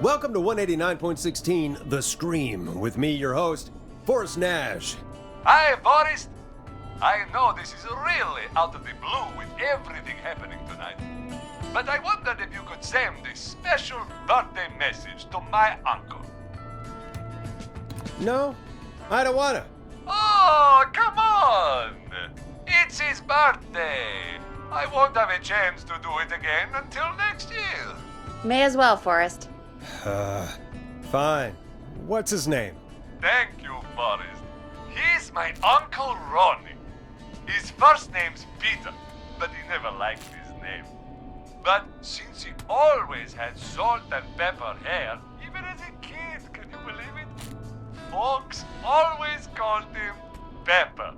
Welcome to 189.16 The Scream, with me, your host, Forrest Nash. Hi, Boris. I know this is really out of the blue with everything happening tonight. But I wondered if you could send a special birthday message to my uncle. No, I don't wanna. Oh, come on! It's his birthday. I won't have a chance to do it again until next year. May as well, Forrest. Fine. What's his name? Thank you, Forrest. He's my Uncle Ronnie. His first name's Peter, but he never liked his name. But since he always had salt and pepper hair, even as a kid, can you believe it? Folks always called him Pepper.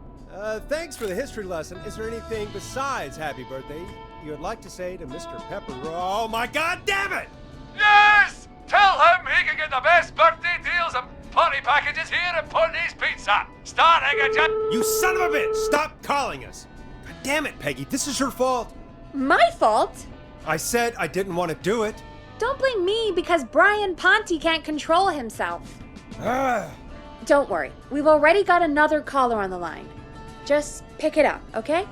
Thanks for the history lesson. Is there anything besides happy birthday you would like to say to Mr. Pepper? Oh my god damn it! Yes! Tell him he can get the best birthday deals and party packages here at Putney's Pizza. Starting at You son of a bitch! Stop calling us! God damn it, Peggy, this is your fault. My fault? I said I didn't want to do it. Don't blame me because Brian Ponte can't control himself. Ah. Don't worry, we've already got another caller on the line. Just pick it up, okay?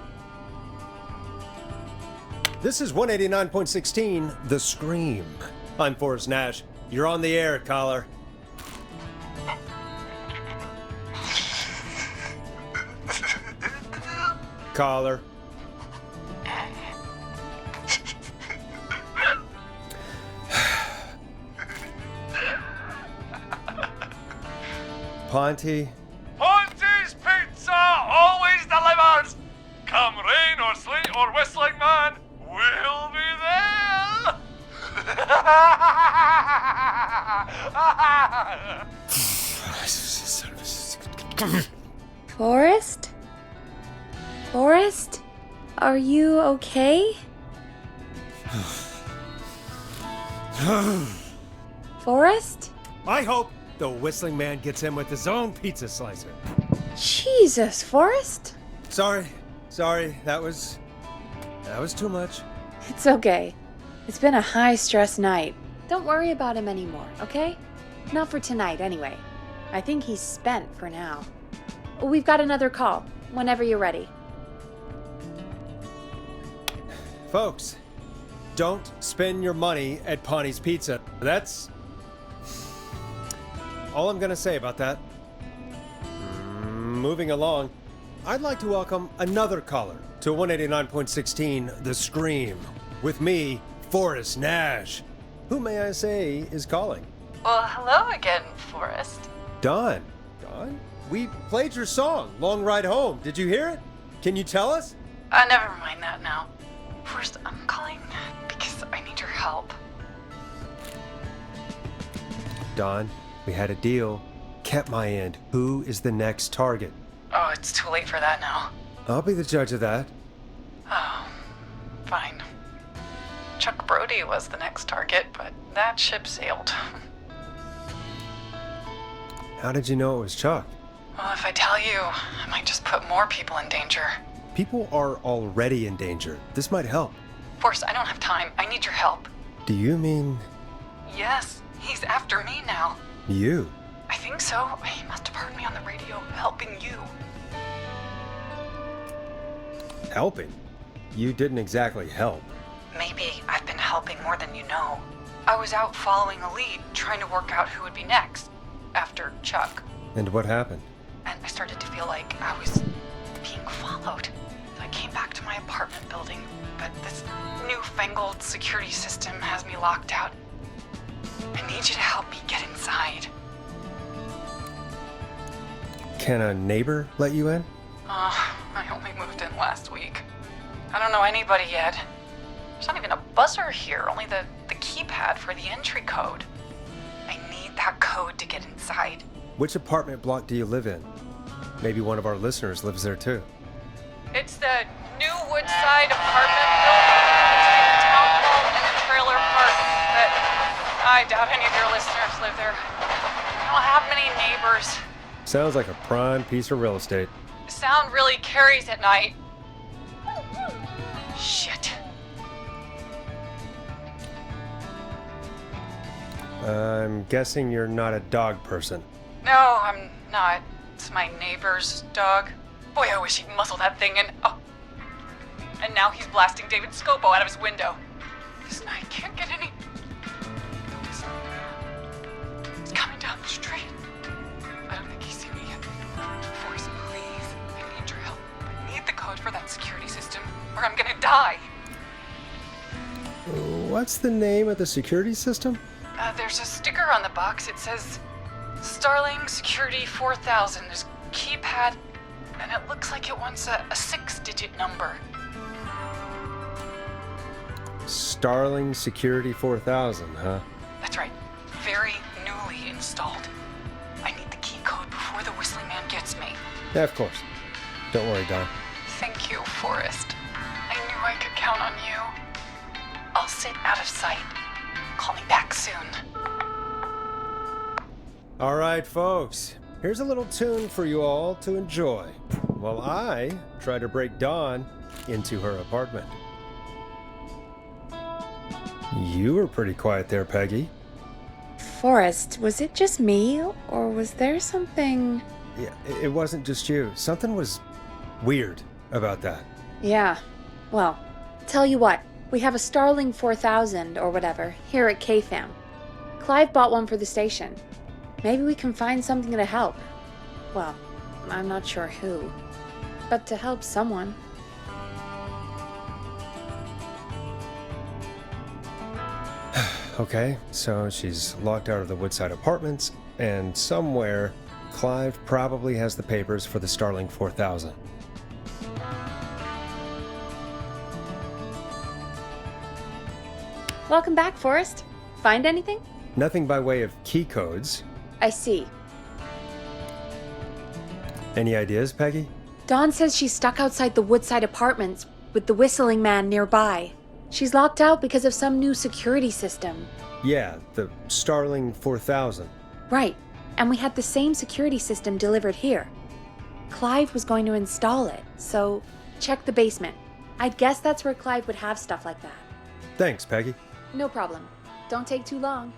This is 189.16 The Scream. I'm Forrest Nash. You're on the air, caller. Caller. Ponte. Ponte's Pizza always delivers. Come rain or sleet or whistling man, we'll be there. Forrest? Forrest? Are you okay? Forrest? I hope the Whistling Man gets in with his own pizza slicer. Jesus, Forrest? Sorry, that was too much. It's okay. It's been a high-stress night. Don't worry about him anymore, okay? Not for tonight, anyway. I think he's spent for now. We've got another call, whenever you're ready. Folks, don't spend your money at Ponte's Pizza. That's all I'm gonna say about that. Moving along, I'd like to welcome another caller to 189.16 The Scream, with me, Forrest Nash. Who, may I say, is calling? Well, hello again, Forrest. Don. Don? We played your song, Long Ride Home. Did you hear it? Can you tell us? Never mind that now. First, I'm calling because I need your help. Don, we had a deal. Kept my end. Who is the next target? Oh, it's too late for that now. I'll be the judge of that. Oh, fine. Chuck Brody was the next target, but that ship sailed. How did you know it was Chuck? Well, if I tell you, I might just put more people in danger. People are already in danger. This might help. Forrest, I don't have time. I need your help. Do you mean Yes, he's after me now. you? I think so. He must have heard me on the radio helping you. Helping? You didn't exactly help. Maybe I've been helping more than you know. I was out following a lead, trying to work out who would be next, after Chuck. And what happened? And I started to feel like I was being followed. I came back to my apartment building, but this newfangled security system has me locked out. I need you to help me get inside. Can a neighbor let you in? I only moved in last week. I don't know anybody yet. There's not even a buzzer here, only the keypad for the entry code. I need that code to get inside. Which apartment block do you live in? Maybe one of our listeners lives there too. It's the new Woodside apartment building between the town hall and the trailer park, but I doubt any of your listeners live there. I don't have many neighbors. Sounds like a prime piece of real estate. Sound really carries at night. Shit. I'm guessing you're not a dog person. No, I'm not. It's my neighbor's dog. Boy, I wish he'd muzzle that thing and... Oh. And now he's blasting David Scopo out of his window. This night can't get any... He's coming down the street. I don't think he's seen me yet. Forrest, please. I need your help. I need the code for that security system, or I'm gonna die. What's the name of the security system? There's a sticker on the box. It says Starling Security 4000. There's a keypad, and it looks like it wants a 6-digit number. Starling Security 4000, huh? That's right. Very newly installed. I need the key code before the Whistling Man gets me. Yeah, of course. Don't worry, Don. Thank you, Forrest. I knew I could count on you. I'll sit out of sight. Call me back soon. All right, folks. Here's a little tune for you all to enjoy while I try to break Dawn into her apartment. You were pretty quiet there, Peggy. Forrest, was it just me, or was there something... Yeah, it wasn't just you. Something was weird about that. Yeah, well, tell you what, we have a Starling 4000 or whatever here at KFAM. Clive bought one for the station. Maybe we can find something to help. Well, I'm not sure who, but to help someone. Okay, so she's locked out of the Woodside Apartments, and somewhere, Clive probably has the papers for the Starling 4000. Welcome back, Forrest. Find anything? Nothing by way of key codes. I see. Any ideas, Peggy? Dawn says she's stuck outside the Woodside Apartments with the Whistling Man nearby. She's locked out because of some new security system. Yeah, the Starling 4000. Right, and we had the same security system delivered here. Clive was going to install it, so check the basement. I'd guess that's where Clive would have stuff like that. Thanks, Peggy. No problem. Don't take too long.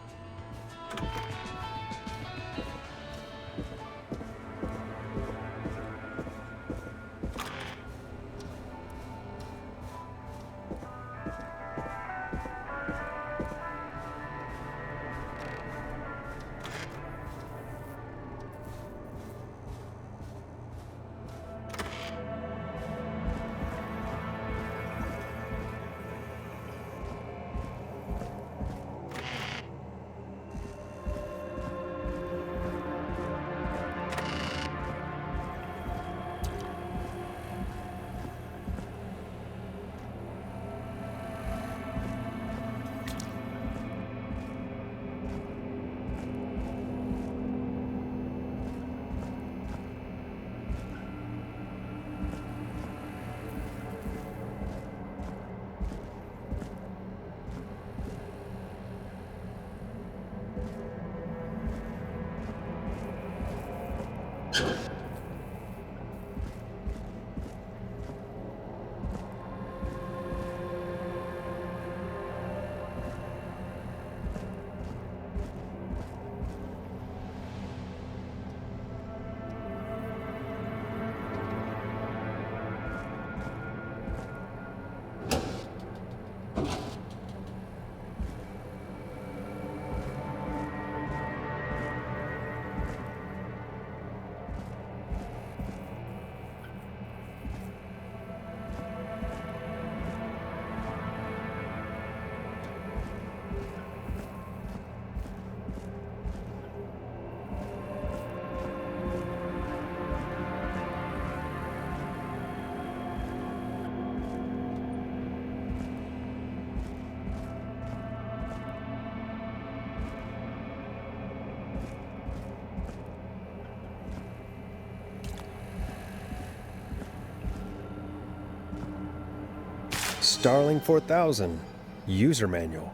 Starling 4000. User manual.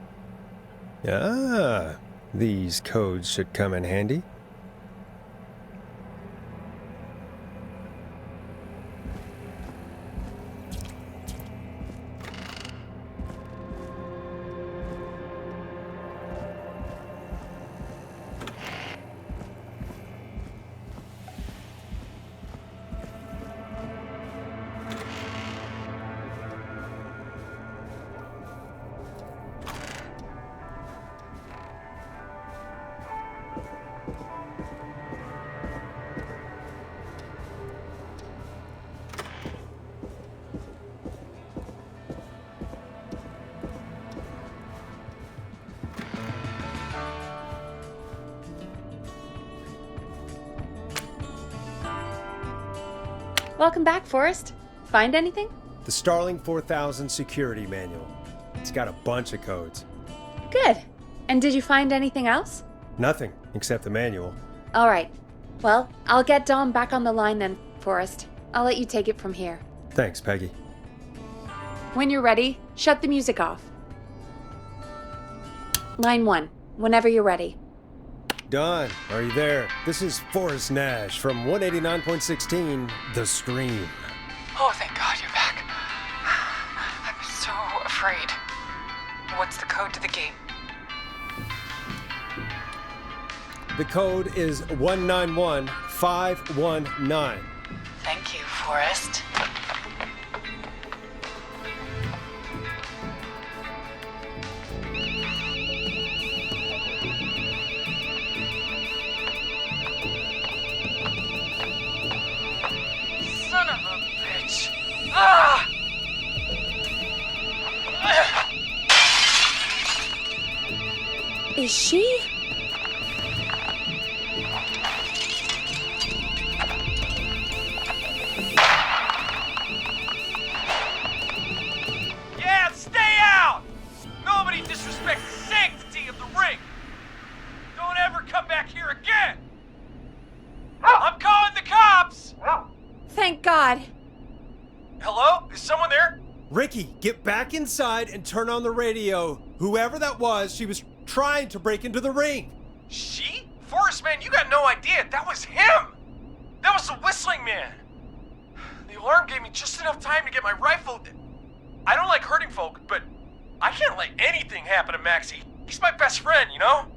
Ah, these codes should come in handy. Welcome back, Forrest. Find anything? The Starling 4000 security manual. It's got a bunch of codes. Good. And did you find anything else? Nothing except the manual. All right. Well, I'll get Dom back on the line then, Forrest. I'll let you take it from here. Thanks, Peggy. When you're ready, shut the music off. Line 1, whenever you're ready. Don, are you there? This is Forrest Nash from 189.16, The Scream. Oh, thank God you're back. I'm so afraid. What's the code to the gate? The code is 191519. Thank you, Forrest. Son of a bitch. Ah! Is she? Yeah, stay out! Nobody disrespects the sanctity of the ring! Don't ever come back here again! I'm calling the cops! Thank God. Hello? Is someone there? Ricky, get back inside and turn on the radio. Whoever that was, she was trying to break into the ring. She? Forrest, man, you got no idea. That was him! That was the whistling man! The alarm gave me just enough time to get my rifle. I don't like hurting folk, but I can't let anything happen to Maxie. He's my best friend, you know?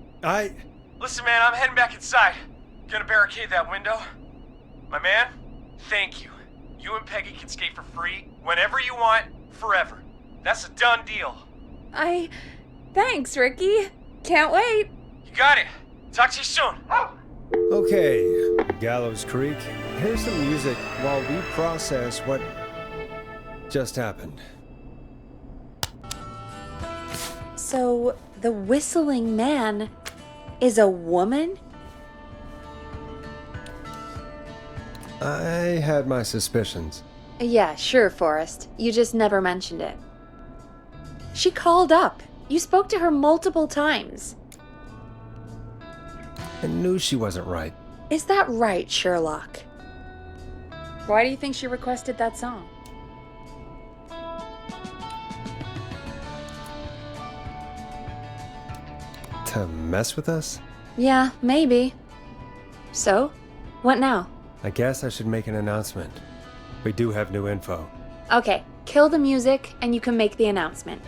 Listen, man, I'm heading back inside. Gonna barricade that window. My man, thank you. You and Peggy can skate for free whenever you want, forever. That's a done deal. Thanks, Ricky. Can't wait. You got it. Talk to you soon. Okay, Gallows Creek, here's some music while we process what just happened. So, the whistling man is a woman? I had my suspicions. Yeah, sure, Forrest. You just never mentioned it. She called up. You spoke to her multiple times. I knew she wasn't right. Is that right, Sherlock? Why do you think she requested that song? To mess with us? Yeah, maybe. So, what now? I guess I should make an announcement. We do have new info. Okay, kill the music and you can make the announcement.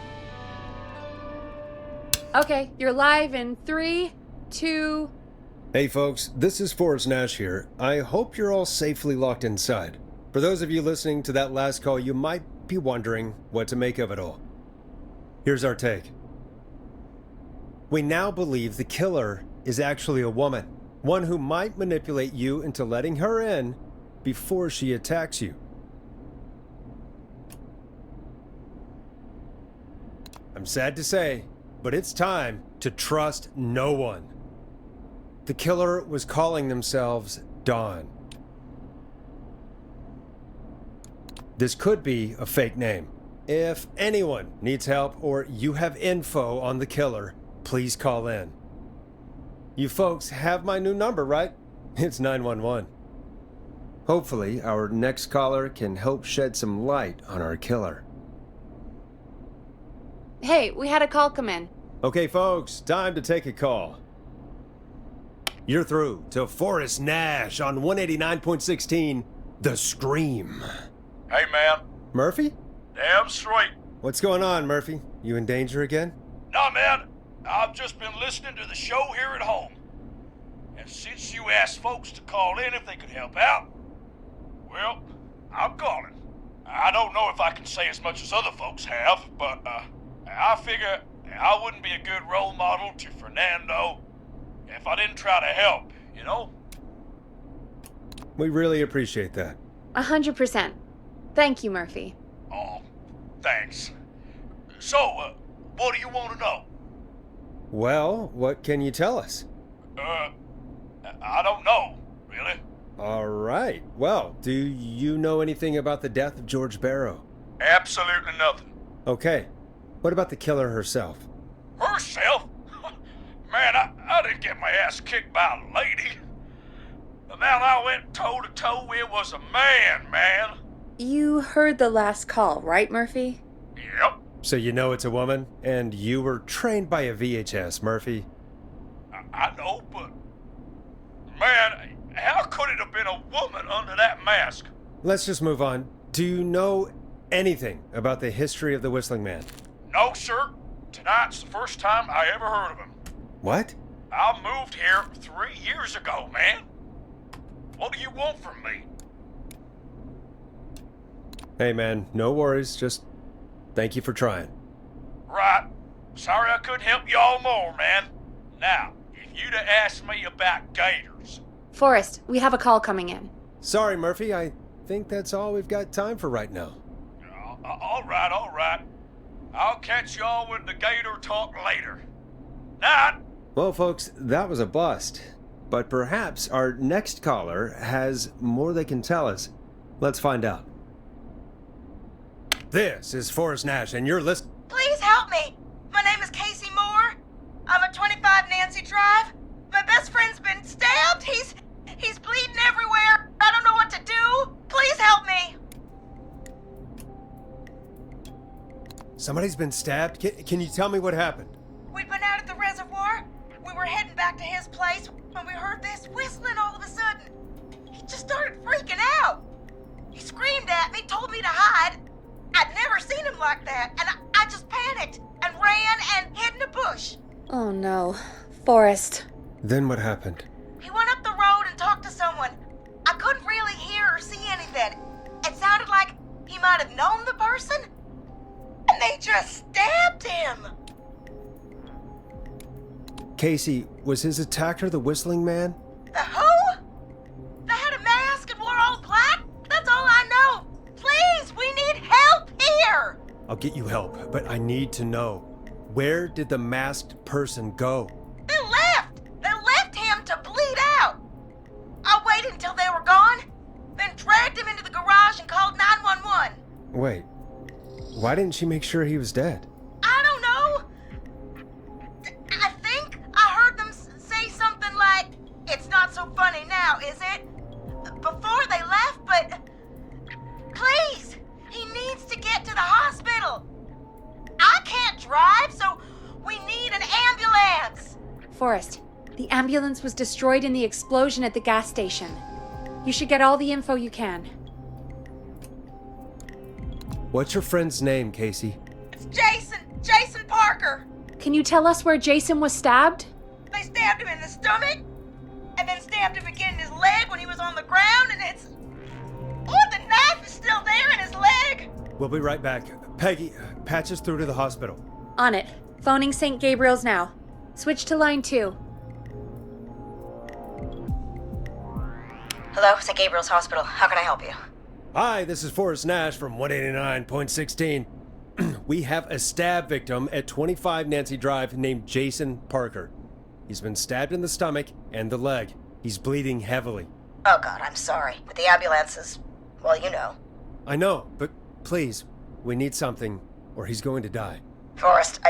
Okay, you're live in 3, 2... Hey folks, this is Forrest Nash here. I hope you're all safely locked inside. For those of you listening to that last call, you might be wondering what to make of it all. Here's our take. We now believe the killer is actually a woman. One who might manipulate you into letting her in before she attacks you. I'm sad to say, but it's time to trust no one. The killer was calling themselves Dawn. This could be a fake name. If anyone needs help or you have info on the killer, please call in. You folks have my new number, right? It's 911. Hopefully, our next caller can help shed some light on our killer. Hey, we had a call come in. Okay, folks, time to take a call. You're through to Forrest Nash on 189.16, The Scream. Hey, man. Murphy? Damn straight. What's going on, Murphy? You in danger again? Nah, man. I've just been listening to the show here at home. And since you asked folks to call in if they could help out, well, I'm calling. I don't know if I can say as much as other folks have, but I figure I wouldn't be a good role model to Fernando if I didn't try to help, you know? We really appreciate that. 100%. Thank you, Murphy. Oh, thanks. So, what do you want to know? Well, what can you tell us? I don't know, really. All right. Well, do you know anything about the death of George Barrow? Absolutely nothing. Okay. What about the killer herself? Herself? Man, I didn't get my ass kicked by a lady. The man I went toe to toe with was a man. You heard the last call, right, Murphy? Yep. So you know it's a woman, and you were trained by a VHS, Murphy. I know, but man, how could it have been a woman under that mask? Let's just move on. Do you know anything about the history of the Whistling Man? No, sir. Tonight's the first time I ever heard of him. What? I moved here 3 years ago, man. What do you want from me? Hey, man, no worries. Just thank you for trying. Right. Sorry I couldn't help you all more, man. Now, if you'd have asked me about gators. Forrest, we have a call coming in. Sorry, Murphy. I think that's all we've got time for right now. All right. I'll catch y'all with the gator talk later. Night. Well, folks, that was a bust. But perhaps our next caller has more they can tell us. Let's find out. This is Forrest Nash, and you're listening. Please help me. My name is Casey Moore. I'm at 25 Nancy Drive. My best friend's been stabbed. He's bleeding everywhere. I don't know what to do. Please help me. Somebody's been stabbed? Can you tell me what happened? We'd been out at the reservoir. We were heading back to his place when we heard this whistling all of a sudden. He just started freaking out. He screamed at me, told me to hide. I'd never seen him like that, and I just panicked and ran and hid in a bush. Oh no. Forrest. Then what happened? He went up the road and talked to someone. I couldn't really hear or see anything. It sounded like he might have known the person, and they just stabbed him. Casey, was his attacker the Whistling Man? The who? They had a mask and wore all black? That's all I know. Please, we need help here. I'll get you help, but I need to know. Where did the masked person go? They left. They left him to bleed out. I waited until they were gone, then dragged him into the garage and called 911. Wait, why didn't she make sure he was dead? I don't know. I think I heard them say something like, "It's not so funny now, is it?" before they left, but please, he needs to get to the hospital. I can't drive, so we need an ambulance. Forrest, the ambulance was destroyed in the explosion at the gas station. You should get all the info you can. What's your friend's name, Casey? It's Jason Parker. Can you tell us where Jason was stabbed? They stabbed him in the stomach, and then stabbed him again in his leg when he was on the ground, and it's... Oh, the knife is still there in his leg. We'll be right back. Peggy, patch us through to the hospital. On it. Phoning St. Gabriel's now. Switch to line 2. Hello, St. Gabriel's Hospital. How can I help you? Hi, this is Forrest Nash from 189.16. We have a stab victim at 25 Nancy Drive named Jason Parker. He's been stabbed in the stomach and the leg. He's bleeding heavily. Oh, God, I'm sorry. But the ambulance is... well, you know. I know, but please, we need something, or he's going to die. Forrest,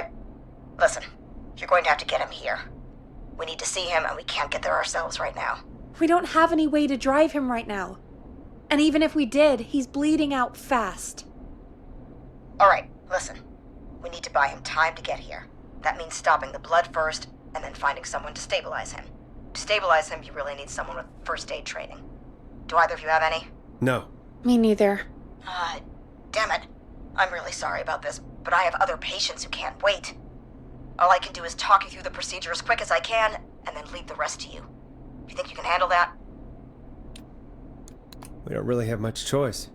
Listen, you're going to have to get him here. We need to see him, and we can't get there ourselves right now. We don't have any way to drive him right now. And even if we did, he's bleeding out fast. All right, listen. We need to buy him time to get here. That means stopping the blood first, and then finding someone to stabilize him. To stabilize him, you really need someone with first aid training. Do either of you have any? No. Me neither. Damn it. I'm really sorry about this, but I have other patients who can't wait. All I can do is talk you through the procedure as quick as I can, and then leave the rest to you. You think you can handle that? We don't really have much choice.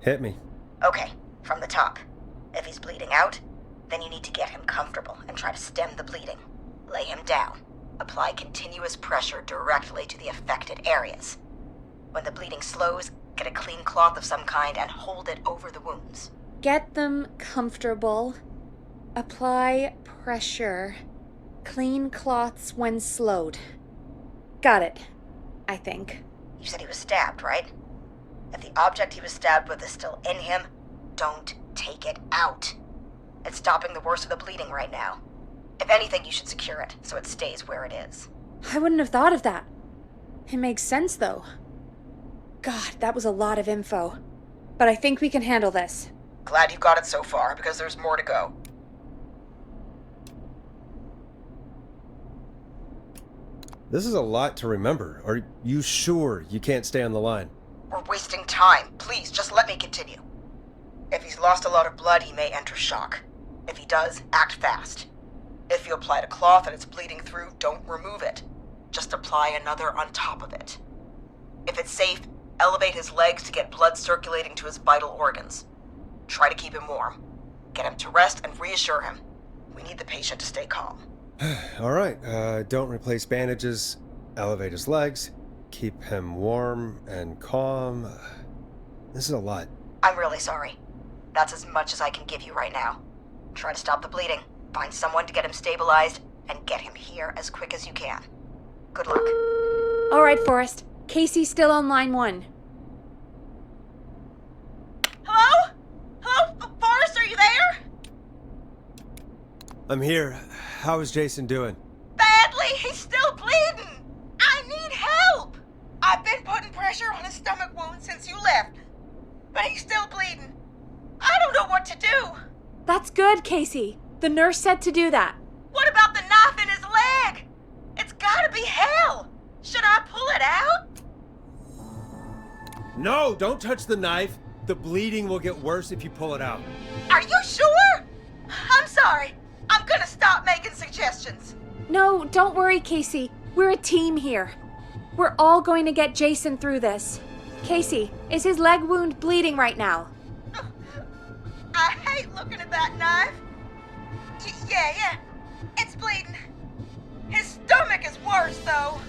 Hit me. Okay, from the top. If he's bleeding out, then you need to get him comfortable and try to stem the bleeding. Lay him down. Apply continuous pressure directly to the affected areas. When the bleeding slows, get a clean cloth of some kind and hold it over the wounds. Get them comfortable. Apply pressure. Clean cloths when slowed. Got it, I think. You said he was stabbed, right? If the object he was stabbed with is still in him, don't take it out. It's stopping the worst of the bleeding right now. If anything, you should secure it so it stays where it is. I wouldn't have thought of that. It makes sense, though. God, that was a lot of info. But I think we can handle this. Glad you got it so far, because there's more to go. This is a lot to remember. Are you sure you can't stay on the line? We're wasting time. Please, just let me continue. If he's lost a lot of blood, he may enter shock. If he does, act fast. If you applied a cloth and it's bleeding through, don't remove it. Just apply another on top of it. If it's safe, elevate his legs to get blood circulating to his vital organs. Try to keep him warm. Get him to rest and reassure him. We need the patient to stay calm. All right, don't replace bandages, elevate his legs, keep him warm and calm. This is a lot. I'm really sorry. That's as much as I can give you right now. Try to stop the bleeding, find someone to get him stabilized, and get him here as quick as you can. Good luck. All right, Forrest. Casey's still on line 1. Hello? Hello, Forrest, are you there? I'm here. How is Jason doing? Badly, he's still bleeding. I need help. I've been putting pressure on his stomach wound since you left, but he's still bleeding. I don't know what to do. That's good, Casey. The nurse said to do that. What about the knife in his leg? It's gotta be hell. Should I pull it out? No, don't touch the knife. The bleeding will get worse if you pull it out. Are you sure? I'm sorry. I'm gonna stop making suggestions. No, don't worry, Casey. We're a team here. We're all going to get Jason through this. Casey, is his leg wound bleeding right now? I hate looking at that knife. Yeah. It's bleeding. His stomach is worse, though.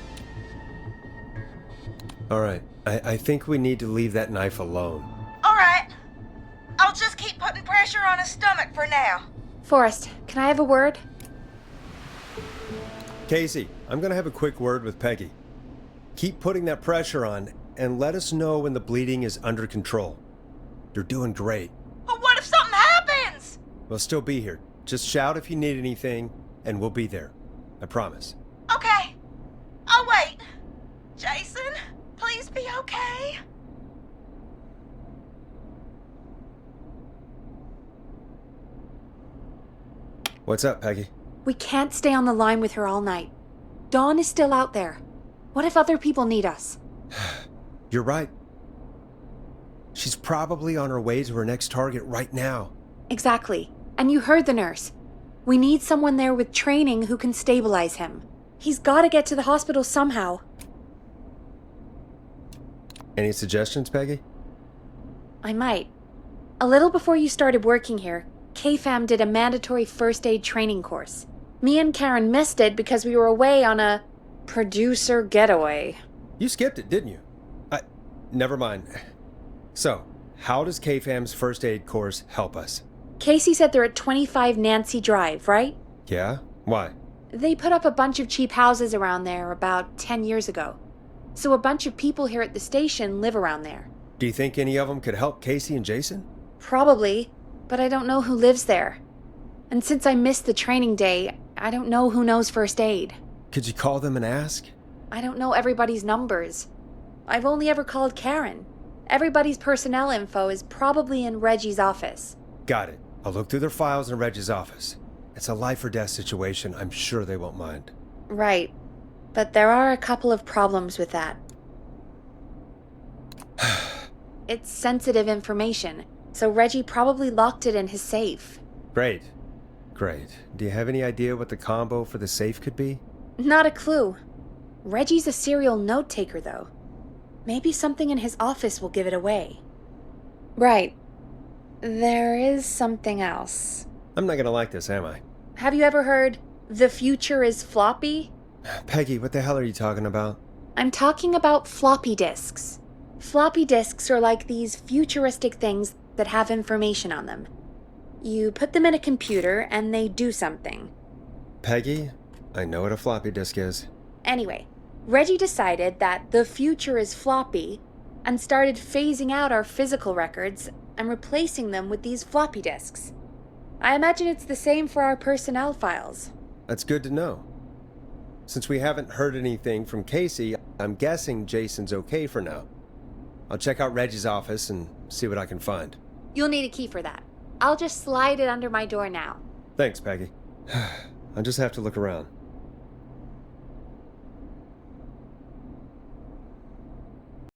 All right, I think we need to leave that knife alone. All right. I'll just keep putting pressure on his stomach for now. Forrest, can I have a word? Casey, I'm gonna have a quick word with Peggy. Keep putting that pressure on and let us know when the bleeding is under control. You're doing great. But what if something happens? We'll still be here. Just shout if you need anything, and we'll be there. I promise. Okay. I'll wait. Jason, please be okay. What's up, Peggy? We can't stay on the line with her all night. Dawn is still out there. What if other people need us? You're right. She's probably on her way to her next target right now. Exactly. And you heard the nurse. We need someone there with training who can stabilize him. He's got to get to the hospital somehow. Any suggestions, Peggy? I might. A little before you started working here, KFAM did a mandatory first aid training course. Me and Karen missed it because we were away on a producer getaway. You skipped it, didn't you? Never mind. So, how does KFAM's first aid course help us? Casey said they're at 25 Nancy Drive, right? Yeah? Why? They put up a bunch of cheap houses around there about 10 years ago. So a bunch of people here at the station live around there. Do you think any of them could help Casey and Jason? Probably, but I don't know who lives there. And since I missed the training day, I don't know who knows first aid. Could you call them and ask? I don't know everybody's numbers. I've only ever called Karen. Everybody's personnel info is probably in Reggie's office. Got it. I'll look through their files in Reggie's office. It's a life or death situation. I'm sure they won't mind. Right. But there are a couple of problems with that. It's sensitive information, so Reggie probably locked it in his safe. Great. Do you have any idea what the combo for the safe could be? Not a clue. Reggie's a serial note taker, though. Maybe something in his office will give it away. Right. There is something else. I'm not gonna like this, am I? Have you ever heard, "The future is floppy"? Peggy, what the hell are you talking about? I'm talking about floppy disks. Floppy disks are like these futuristic things that have information on them. You put them in a computer and they do something. Peggy, I know what a floppy disk is. Anyway, Reggie decided that the future is floppy and started phasing out our physical records and replacing them with these floppy disks. I imagine it's the same for our personnel files. That's good to know. Since we haven't heard anything from Casey, I'm guessing Jason's okay for now. I'll check out Reggie's office and see what I can find. You'll need a key for that. I'll just slide it under my door now. Thanks, Peggy. I just have to look around.